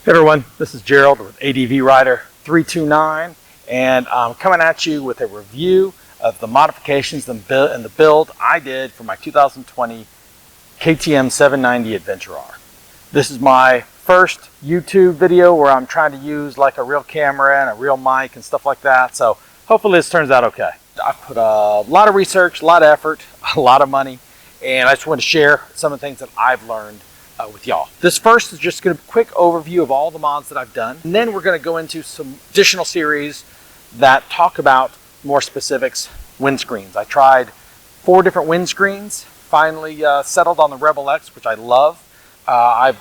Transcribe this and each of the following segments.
Hey everyone, this is Gerald with ADV Rider 329, and I'm coming at you with a review of the modifications and the build I did for my 2020 KTM 790 Adventure R. This is my first YouTube video where I'm trying to use like a real camera and a real mic and stuff like that, so hopefully this turns out okay. I've put a lot of research, a lot of effort, a lot of money, and I just want to share some of the things that I've learned with y'all. This first is just a quick overview of all the mods that I've done, and then we're going to go into some additional series that talk about more specifics. Windscreens. I tried 4 different windscreens, finally settled on the Rebel X, which I love. I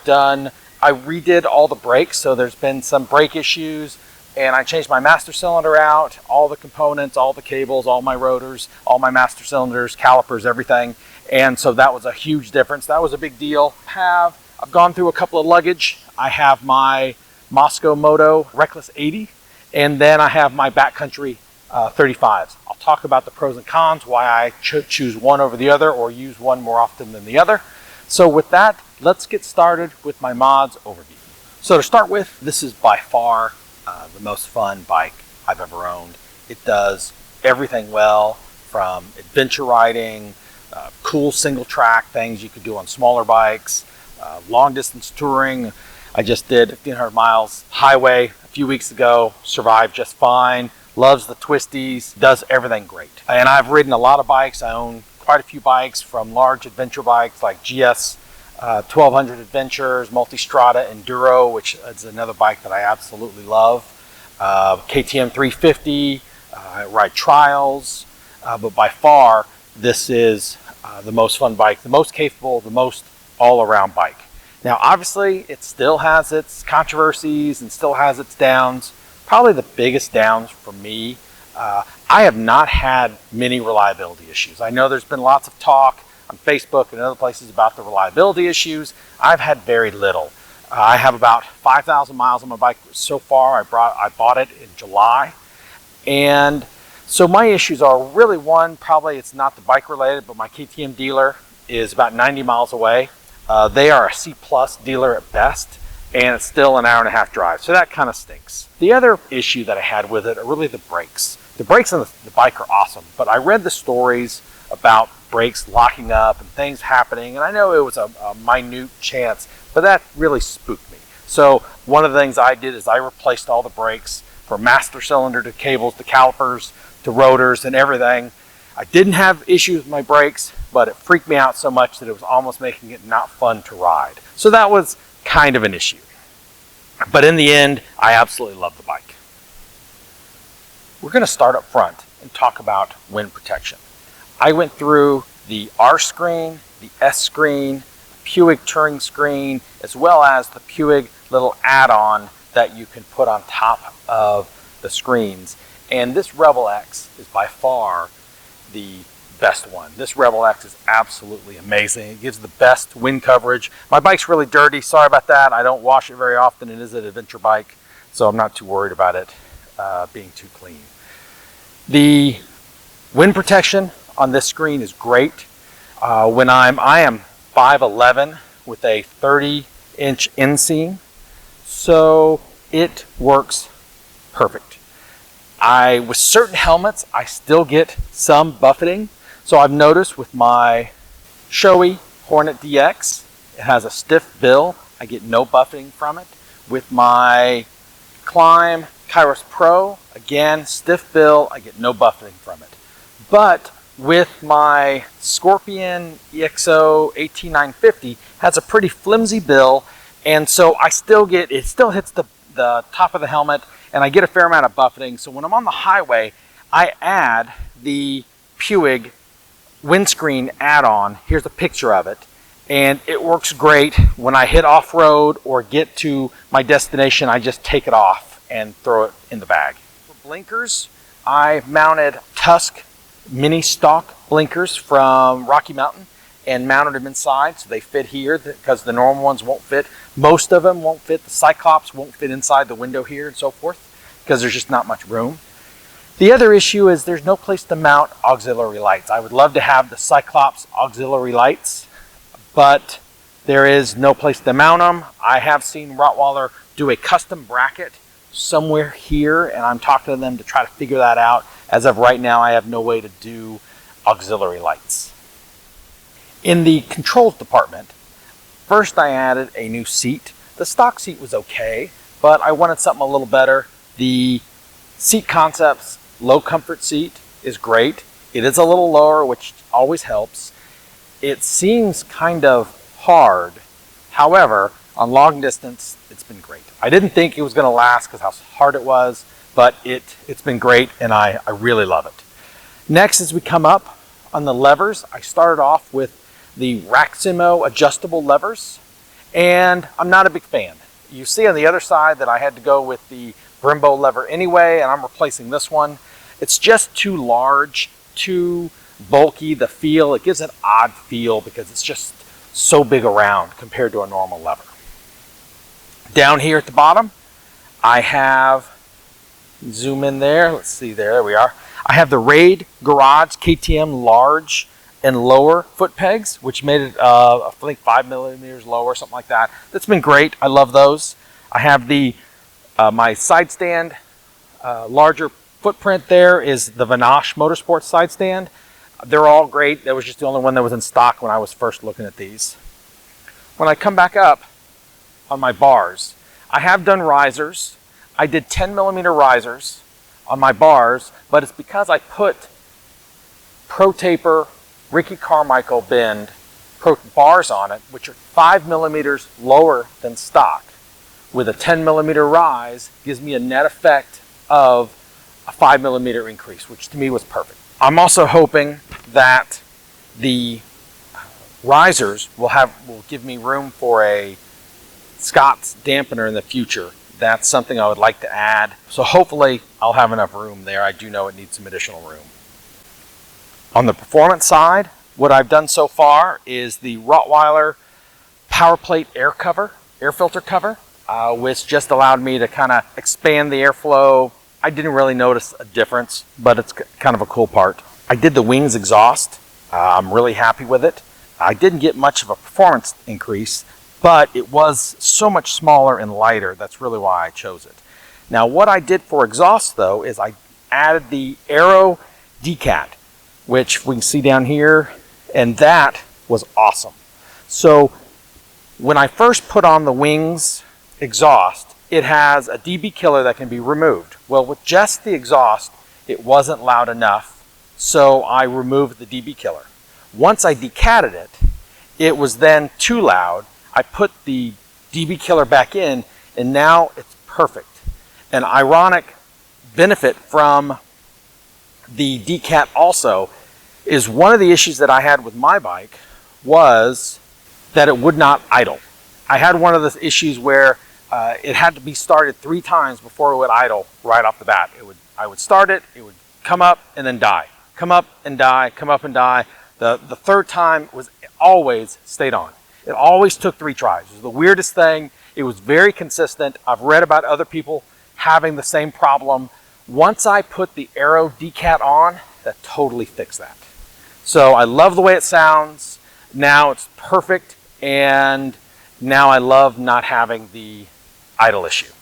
redid all the brakes, so there's been some brake issues, and I changed my master cylinder out, all the components, all the cables, all my rotors, all my master cylinders, calipers, everything. And so that was a huge difference. That was a big deal. I've gone through a couple of luggage. I have my Moscow Moto Reckless 80, and then I have my backcountry 35s. I'll talk about the pros and cons, why I choose one over the other or use one more often than the other. So with that, let's get started with my mods overview. So to start with, this is by far the most fun bike I've ever owned. It does everything well, from adventure riding, cool single track things you could do on smaller bikes, long distance touring. I just did 1,500 miles highway a few weeks ago, survived just fine, loves the twisties, does everything great. And I've ridden a lot of bikes. I own quite a few bikes, from large adventure bikes like GS 1200 Adventures, Multistrada Enduro, which is another bike that I absolutely love, KTM 350, I ride trials, but by far this is the most fun bike, the most capable, the most all-around bike. Now obviously it still has its controversies and still has its downs. Probably the biggest downs for me, I have not had many reliability issues. I know there's been lots of talk on Facebook and other places about the reliability issues. I've had very little. I have about 5,000 miles on my bike so far. I bought it in July, and so my issues are really, one, probably it's not the bike related, but my KTM dealer is about 90 miles away. They are a C+ dealer at best, and it's still an hour-and-a-half drive, so that kind of stinks. The other issue that I had with it are really the brakes. The brakes on the bike are awesome, but I read the stories about brakes locking up and things happening, and I know it was a minute chance, but that really spooked me. So one of the things I did is I replaced all the brakes, from master cylinder to cables to calipers to rotors and everything. I didn't have issues with my brakes, but it freaked me out so much that it was almost making it not fun to ride. So that was kind of an issue. But in the end, I absolutely love the bike. We're going to start up front and talk about wind protection. I went through the R screen, the S screen, Puig Touring screen, as well as the Puig little add-on that you can put on top of the screens. And this Rebel X is by far the best one. This Rebel X is absolutely amazing. It gives the best wind coverage. My bike's really dirty, sorry about that. I don't wash it very often. It is an adventure bike, so I'm not too worried about it being too clean. The wind protection on this screen is great. I am 5'11" with a 30-inch inseam, so it works perfect. With certain helmets, I still get some buffeting. So I've noticed with my Shoei Hornet DX, it has a stiff bill. I get no buffeting from it. With my Climb Kairos Pro, again, stiff bill, I get no buffeting from it. But with my Scorpion EXO 18950, has a pretty flimsy bill, and so it still hits the top of the helmet, and I get a fair amount of buffeting. So when I'm on the highway, I add the Puig windscreen add-on. Here's a picture of it, and it works great. When I hit off-road or get to my destination, I just take it off and throw it in the bag. For blinkers, I mounted Tusk mini stock blinkers from Rocky Mountain and mounted them inside, so they fit here because the normal ones won't fit. Most of them won't fit. The Cyclops won't fit inside the window here and so forth because there's just not much room. The other issue is there's no place to mount auxiliary lights. I would love to have the Cyclops auxiliary lights, but There is no place to mount them. I have seen Rottweiler do a custom bracket somewhere here, and I'm talking to them to try to figure that out. As of right now, I have no way to do auxiliary lights. In the controls department, first I added a new seat. The stock seat was okay, but I wanted something a little better. The Seat Concepts low comfort seat is great. It is a little lower, which always helps. It seems kind of hard. However, on long distance, it's been great. I didn't think it was going to last because how hard it was, but it's been great, and I really love it. Next, as we come up on the levers, I started off with the Raximo adjustable levers, and I'm not a big fan. You see on the other side that I had to go with the Brembo lever anyway, and I'm replacing this one. It's just too large, too bulky. The feel, it gives an odd feel because it's just so big around compared to a normal lever. Down here at the bottom, I have, zoom in there, let's see there we are. I have the Raid Garage KTM large and lower foot pegs, which made it, I think 5 millimeters lower, something like that. That's been great. I love those. I have the my side stand, larger footprint there is the Vanache Motorsports side stand. They're all great. That was just the only one that was in stock when I was first looking at these. When I come back up on my bars, I have done risers. I did 10 millimeter risers on my bars, but it's because I put Pro Taper Ricky Carmichael bend bars on it, which are 5 millimeters lower than stock. With a 10 millimeter rise, gives me a net effect of a 5 millimeter increase, which to me was perfect. I'm also hoping that the risers will give me room for a Scott's dampener in the future. That's something I would like to add. So hopefully I'll have enough room there. I do know it needs some additional room. On the performance side, what I've done so far is the Rottweiler power plate air filter cover, which just allowed me to kind of expand the airflow. I didn't really notice a difference, but it's kind of a cool part. I did the wings exhaust. I'm really happy with it. I didn't get much of a performance increase, but it was so much smaller and lighter. That's really why I chose it. Now, what I did for exhaust, though, is I added the Aero Decat, which we can see down here, and that was awesome. So when I first put on the wings exhaust, it has a dB killer that can be removed. Well, with just the exhaust, it wasn't loud enough, so I removed the dB killer. Once I decatted it, it was then too loud. I put the dB killer back in, and now it's perfect. An ironic benefit from the Decat also is one of the issues that I had with my bike was that it would not idle. I had one of the issues where it had to be started 3 times before it would idle right off the bat. I would start it, it would come up and then die. Come up and die, come up and die. The third time was always stayed on. It always took 3 tries. It was the weirdest thing. It was very consistent. I've read about other people having the same problem. Once I put the Aero Decat on, that totally fixed that. So I love the way it sounds. Now it's perfect, and now I love not having the idle issue.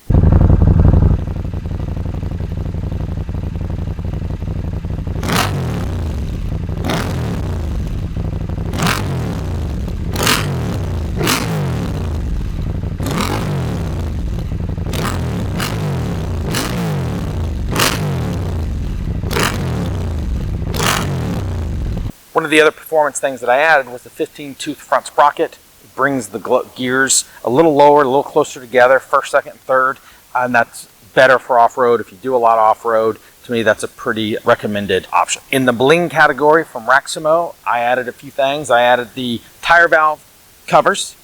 One of the other performance things that I added was the 15-tooth front sprocket. It brings the gears a little lower, a little closer together, first, second, and third, and that's better for off-road. If you do a lot of off-road, to me that's a pretty recommended option. In the bling category from Raximo, I added a few things. I added the tire valve covers,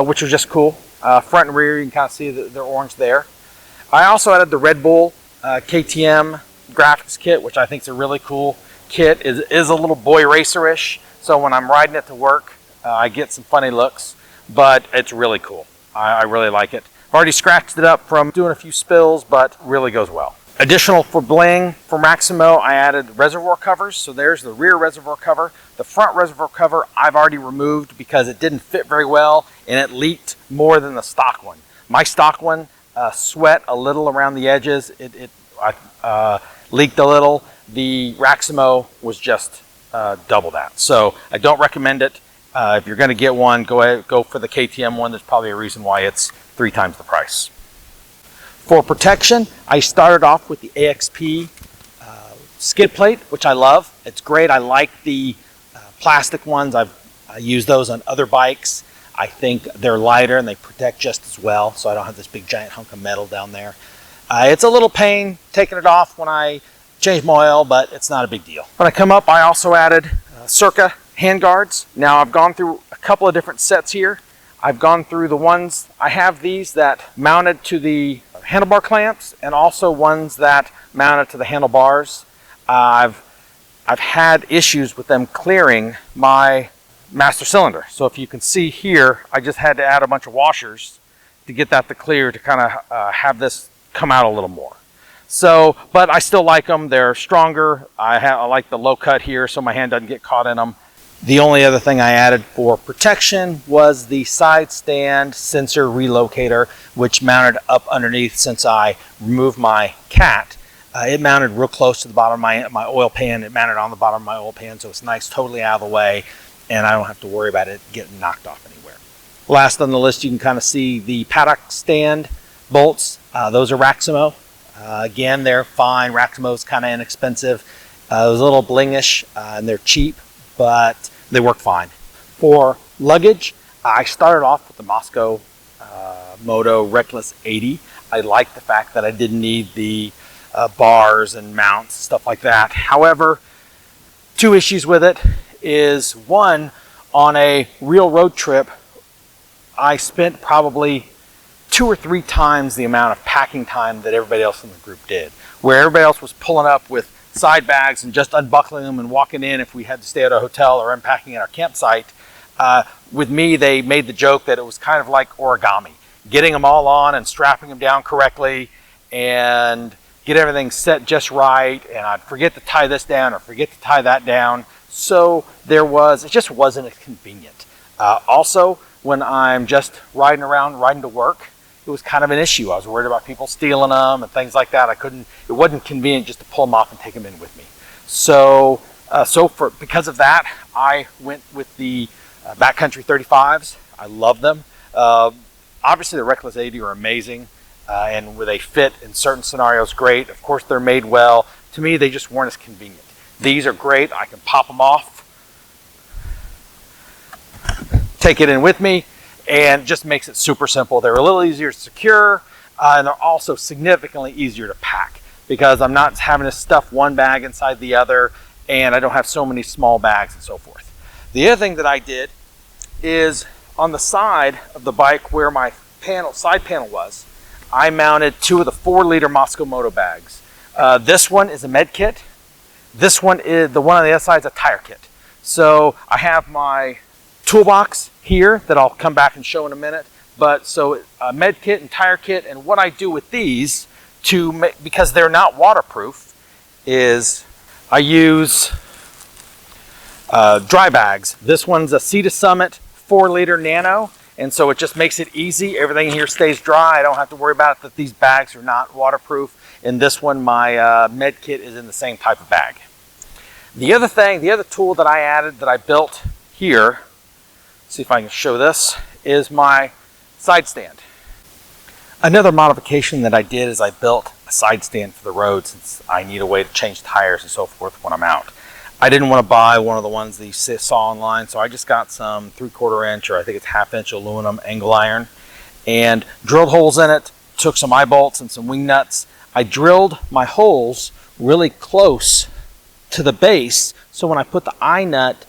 which are just cool. Front and rear, you can kind of see they're orange there. I also added the Red Bull KTM graphics kit, which I think is a really cool kit. It is a little boy racer-ish, so when I'm riding it to work, I get some funny looks, but it's really cool. I really like it. I've already scratched it up from doing a few spills, but really goes well. Additional for bling from Maximo, I added reservoir covers. So there's the rear reservoir cover. The front reservoir cover I've already removed because it didn't fit very well and it leaked more than the stock one. My stock one sweat a little around the edges. It leaked a little. The Maximo was just double that. So I don't recommend it. If you're going to get one, go for the KTM one. There's probably a reason why it's 3 times the price. For protection, I started off with the AXP skid plate, which I love. It's great. I like the plastic ones. I use those on other bikes. I think they're lighter and they protect just as well, so I don't have this big giant hunk of metal down there. It's a little pain taking it off when I change my oil, but it's not a big deal. When I come up, I also added Circa handguards. Now I've gone through a couple of different sets here. I've gone through the ones, I have these that mounted to the handlebar clamps and also ones that mounted to the handlebars. I've had issues with them clearing my master cylinder. So if you can see here, I just had to add a bunch of washers to get that to clear to kind of have this come out a little more. So, but I still like them. They're stronger. I like the low cut here so my hand doesn't get caught in them. The only other thing I added for protection was the side stand sensor relocator, which mounted up underneath since I removed my cat. It mounted real close to the bottom of my oil pan. It mounted on the bottom of my oil pan, so it's nice, totally out of the way, and I don't have to worry about it getting knocked off anywhere. Last on the list, you can kind of see the paddock stand bolts. Those are Maximo. Again, they're fine. Maximo's kind of inexpensive. It was a little blingish, and they're cheap, but they work fine. For luggage, I started off with the Moscow Moto Reckless 80. I like the fact that I didn't need the bars and mounts, stuff like that. However, 2 issues with it is, one, on a real road trip, I spent probably 2 or 3 times the amount of packing time that everybody else in the group did. Where everybody else was pulling up with side bags and just unbuckling them and walking in if we had to stay at a hotel or unpacking at our campsite. With me, they made the joke that it was kind of like origami, getting them all on and strapping them down correctly and get everything set just right, and I'd forget to tie this down or forget to tie that down. So it just wasn't as convenient. Also, when I'm just riding to work, it was kind of an issue. I was worried about people stealing them and things like that. It wasn't convenient just to pull them off and take them in with me. So, because of that, I went with the backcountry 35s. I love them. Obviously, the Reckless 80 are amazing, and where they fit in certain scenarios, great. Of course, they're made well. To me, they just weren't as convenient. These are great. I can pop them off, take it in with me, and just makes it super simple. They're a little easier to secure, and they're also significantly easier to pack because I'm not having to stuff one bag inside the other, and I don't have so many small bags and so forth. The other thing that I did is on the side of the bike where my side panel was, I mounted 2 of the 4-liter Moscow Moto bags. This one is a med kit. This one is the one on the other side is a tire kit. So I have my toolbox here that I'll come back and show in a minute. But so a med kit and tire kit, and what I do with these because they're not waterproof is I use dry bags. This one's a Sea to Summit 4-liter Nano, and so it just makes it easy. Everything here stays dry. I don't have to worry about it that these bags are not waterproof. In this one, my med kit is in the same type of bag. The other tool that I added that I built here, see if I can show this, is my side stand. Another modification that I did is I built a side stand for the road since I need a way to change tires and so forth when I'm out. I didn't want to buy one of the ones that you saw online, so I just got some 3/4 inch, or I think it's 1/2 inch aluminum angle iron, and drilled holes in it, took some eye bolts and some wing nuts. I drilled my holes really close to the base, so when I put the eye nut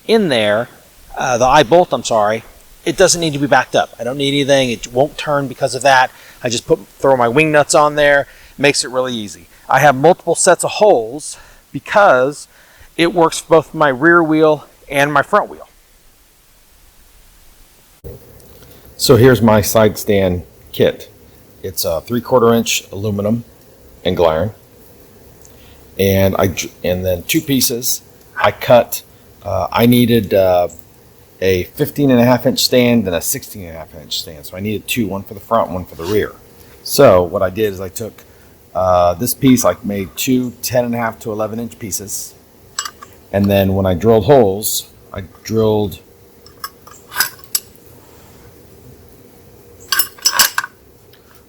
in there, the eye bolt, I'm sorry, it doesn't need to be backed up. I don't need anything. It won't turn because of that. I just throw my wing nuts on there. Makes it really easy. I have multiple sets of holes because it works for both my rear wheel and my front wheel. So here's my side stand kit. It's a 3/4 inch aluminum angle iron, and then 2 pieces. I cut. I needed a 15.5-inch stand and a 16.5-inch stand, so I needed 2, one for the front, one for the rear. So what I did is I took this piece. I made 2 10.5 to 11-inch pieces, and then when I drilled holes, I drilled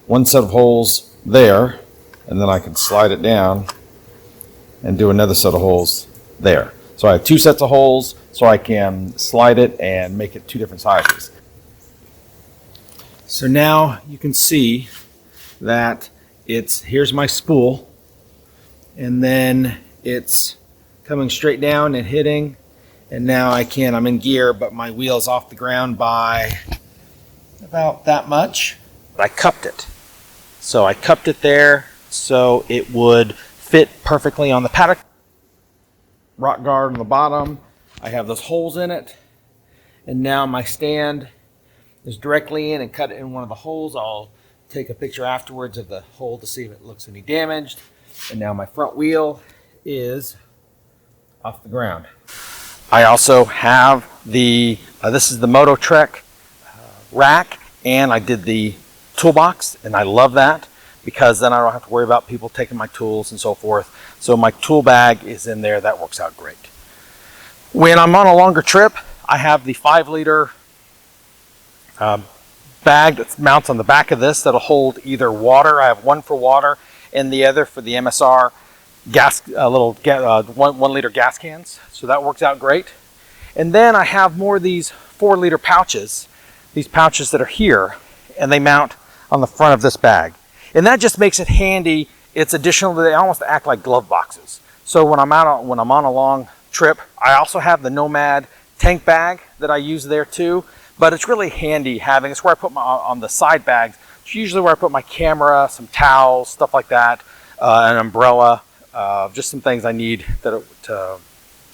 one set of holes there, and then I can slide it down and do another set of holes there. So I have 2 sets of holes, so I can slide it and make it 2 different sizes. So now you can see that here's my spool, and then it's coming straight down and hitting, and now I'm in gear, but my wheel's off the ground by about that much. I cupped it. So I cupped it there so it would fit perfectly on the paddock. Rock guard on the bottom. I have those holes in it, and now my stand is directly in and cut it in one of the holes. I'll take a picture afterwards of the hole to see if it looks any damaged. And now my front wheel is off the ground. I also have this is the Moto Trek rack, and I did the toolbox, and I love that because then I don't have to worry about people taking my tools and so forth. So my tool bag is in there. That works out great. When I'm on a longer trip, I have the 5-liter bag that mounts on the back of this that'll hold either water. I have one for water and the other for the MSR gas, little 1-liter gas cans. So that works out great. And then I have more of these 4-liter pouches, these pouches that are here, and they mount on the front of this bag. And that just makes it handy. It's additional. They almost act like glove boxes. So when I'm on a long trip, I also have the Nomad tank bag that I use there too. But it's really handy having. It's where I put on the side bags. It's usually where I put my camera, some towels, stuff like that, an umbrella, just some things I need to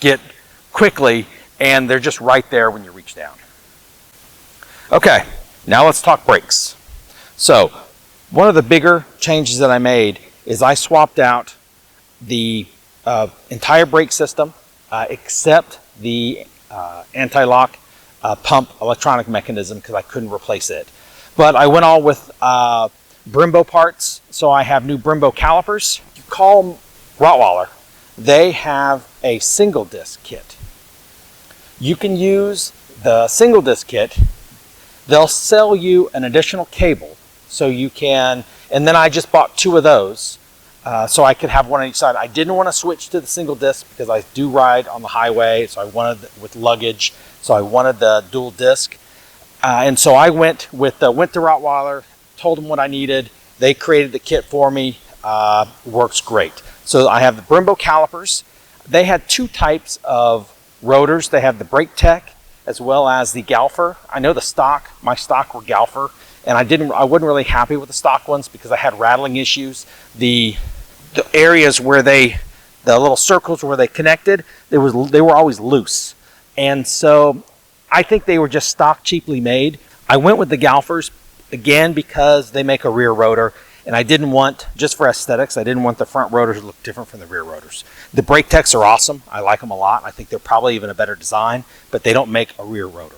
get quickly, and they're just right there when you reach down. Okay, now let's talk brakes. So one of the bigger changes that I made is I swapped out the entire brake system except the anti-lock pump electronic mechanism because I couldn't replace it. But I went all with Brembo parts, so I have new Brembo calipers. You call them Rottweiler. They have a single disc kit. You can use the single disc kit. They'll sell you an additional cable so you can, and then I just bought 2 of those so I could have one on each side. I didn't want to switch to the single disc because I do ride on the highway, so I wanted with luggage, so I wanted the dual disc. And so I went to Rottweiler, told them what I needed. They created the kit for me. Works great. So I have the Brembo calipers. They had 2 types of rotors. They have the Brake Tech as well as the Galfer. I know my stock were Galfer, and I wasn't really happy with the stock ones because I had rattling issues. The areas where the little circles where they connected, they were always loose. And so I think they were just stock cheaply made. I went with the Galfers again because they make a rear rotor, and I didn't want, just for aesthetics, I didn't want the front rotors to look different from the rear rotors. The Brake Techs are awesome. I like them a lot. I think they're probably even a better design, but they don't make a rear rotor.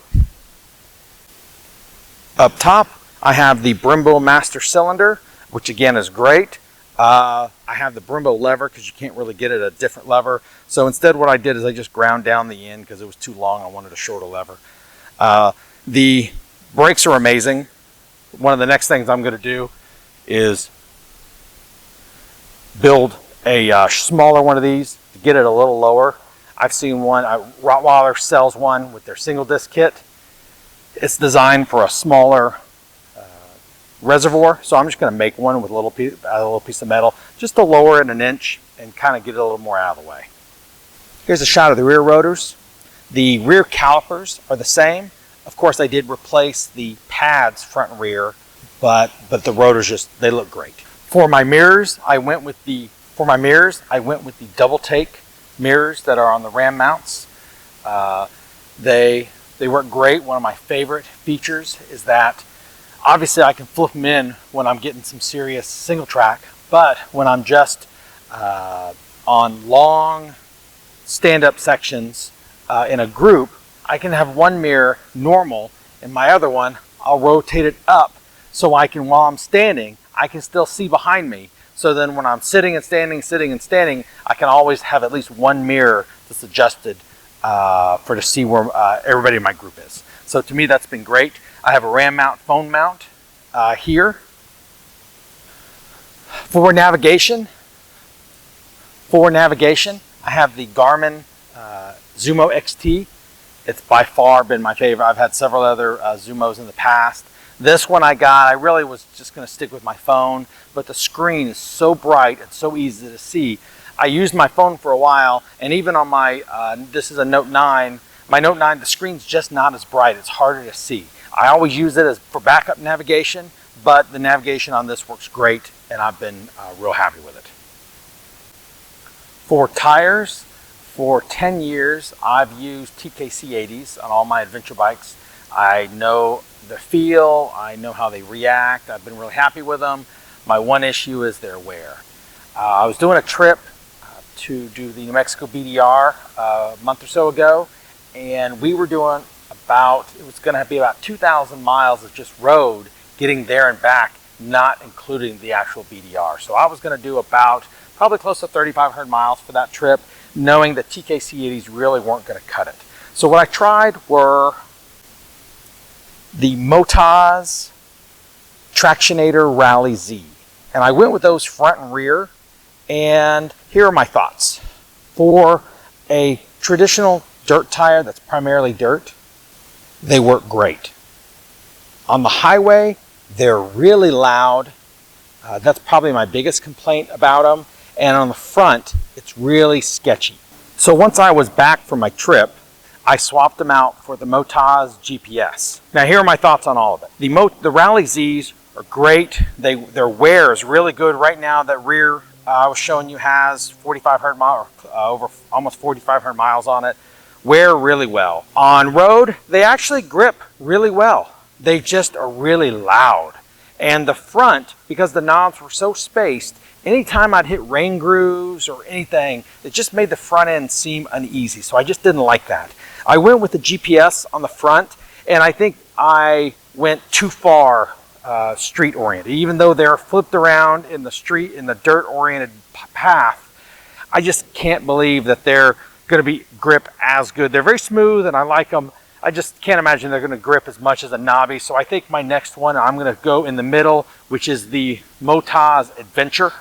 Up top, I have the Brembo Master Cylinder, which again is great. I have the Brembo lever because you can't really get it a different lever. So instead what I did is I just ground down the end because it was too long. I wanted a shorter lever. The brakes are amazing. One of the next things I'm going to do is build a smaller one of these to get it a little lower. I've seen one, Rottweiler sells one with their single disc kit. It's designed for a smaller reservoir, so I'm just going to make one with a little piece of metal just to lower it 1 inch and kind of get it a little more out of the way. Here's a shot of the rear rotors. The rear calipers are the same. Of course, I did replace the pads front and rear, but the rotors they look great. For my mirrors, I went with the double take mirrors that are on the ram mounts. They work great. One of my favorite features is that obviously I can flip them in when I'm getting some serious single track, But when I'm just on long stand-up sections in a group, I can have one mirror normal, and my other one, I'll rotate it up so I can, while I'm standing, I can still see behind me. So then when I'm sitting and standing, I can always have at least one mirror that's adjusted to see where everybody in my group is. So to me, that's been great. I have a RAM mount, phone mount here. For navigation, I have the Garmin Zumo XT. It's by far been my favorite. I've had several other Zumos in the past. This one I really was just going to stick with my phone, but the screen is so bright and so easy to see. I used my phone for a while, and even on my, this is a Note 9, my Note 9, the screen's just not as bright. It's harder to see. I always use it for backup navigation, but the navigation on this works great, and I've been real happy with it. For tires, for 10 years, I've used TKC 80s on all my adventure bikes. I know the feel, I know how they react. I've been really happy with them. My one issue is their wear. I was doing a trip to do the New Mexico BDR a month or so ago, and we were doing it was going to be about 2,000 miles of just road getting there and back, not including the actual BDR. So I was going to do probably close to 3,500 miles for that trip, knowing that TKC 80s really weren't going to cut it. So what I tried were the Motaz Tractionator Rally Z. And I went with those front and rear, and here are my thoughts. For a traditional dirt tire that's primarily dirt, they work great. On the highway, they're really loud. That's probably my biggest complaint about them. And on the front, it's really sketchy. So once I was back from my trip, I swapped them out for the Motaz GPS. Now here are my thoughts on all of it. The Rally Zs are great. Their wear is really good. Right now, that rear I was showing you has 4,500 miles, over almost 4,500 miles on it. Wear really well. On road, they actually grip really well. They just are really loud. And the front, because the knobs were so spaced, anytime I'd hit rain grooves or anything, it just made the front end seem uneasy. So I just didn't like that. I went with the GPS on the front, and I think I went too far street oriented. Even though they're flipped around in the street, in the dirt oriented path, I just can't believe that they're going to be grip as good. They're very smooth and I like them. I just can't imagine they're going to grip as much as a knobby. So I think my next one, I'm going to go in the middle, which is the Motaz Adventure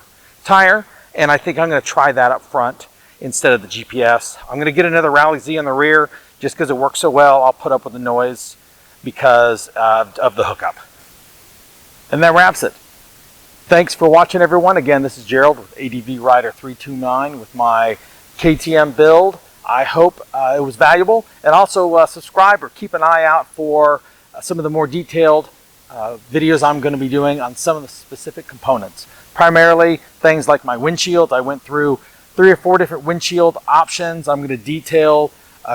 tire. And I think I'm going to try that up front instead of the GPS. I'm going to get another Rally Z on the rear just because it works so well. I'll put up with the noise because of the hookup. And that wraps it. Thanks for watching, everyone. Again, this is Gerald with ADV Rider 329 with my KTM build. I hope it was valuable, and also subscribe or keep an eye out for some of the more detailed videos I'm going to be doing on some of the specific components. Primarily things like my windshield. I went through 3 or 4 different windshield options. I'm going to detail,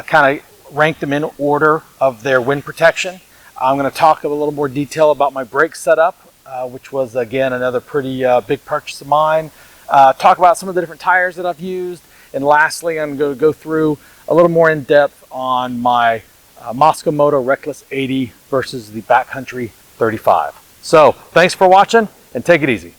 kind of rank them in order of their wind protection. I'm going to talk a little more detail about my brake setup, which was again another pretty big purchase of mine. Talk about some of the different tires that I've used. And lastly, I'm going to go through a little more in depth on my Moscow Moto Reckless 80 versus the Backcountry 35. So thanks for watching, and take it easy.